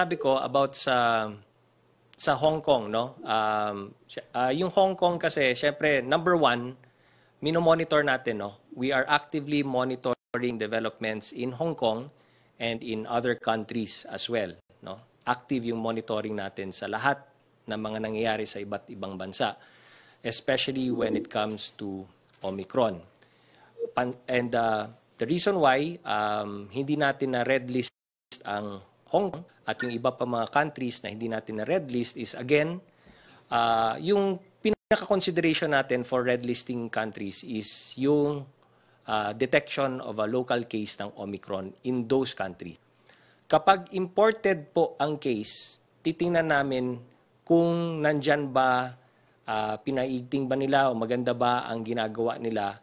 sinabi ko about sa Hong Kong, no? Yung Hong Kong kasi, syempre, number one, minomonitor natin, no? We are actively monitoring developments in Hong Kong and in other countries as well, no? Active yung monitoring natin sa lahat ng mga nangyayari sa iba't ibang bansa, especially when it comes to Omicron. And the reason why hindi natin na red list ang Hong Kong at yung iba pa mga countries na hindi natin na red list is, again, yung pinaka-consideration natin for red listing countries is yung detection of a local case ng Omicron in those countries. Kapag imported po ang case, titingnan namin kung nandyan ba, pinaigting ba nila o maganda ba ang ginagawa nila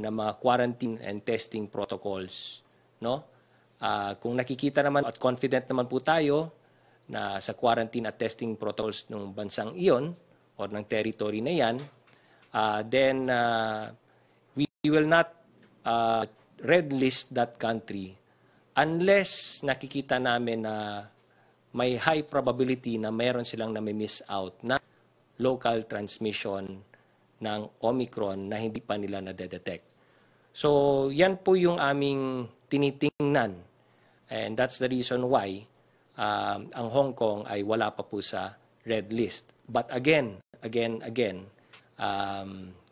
na mga quarantine and testing protocols, no? Kung nakikita naman at confident naman po tayo na sa quarantine at testing protocols ng bansang iyon or ng territory na yan, then we will not red list that country unless nakikita namin na may high probability na mayroon silang nami-miss out na local transmission ng Omicron na hindi pa nila na-detect. So, yan po yung aming tinitingnan. And that's the reason why ang Hong Kong ay wala pa po sa red list. But again,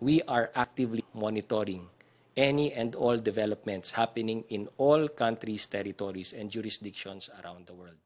we are actively monitoring any and all developments happening in all countries, territories, and jurisdictions around the world.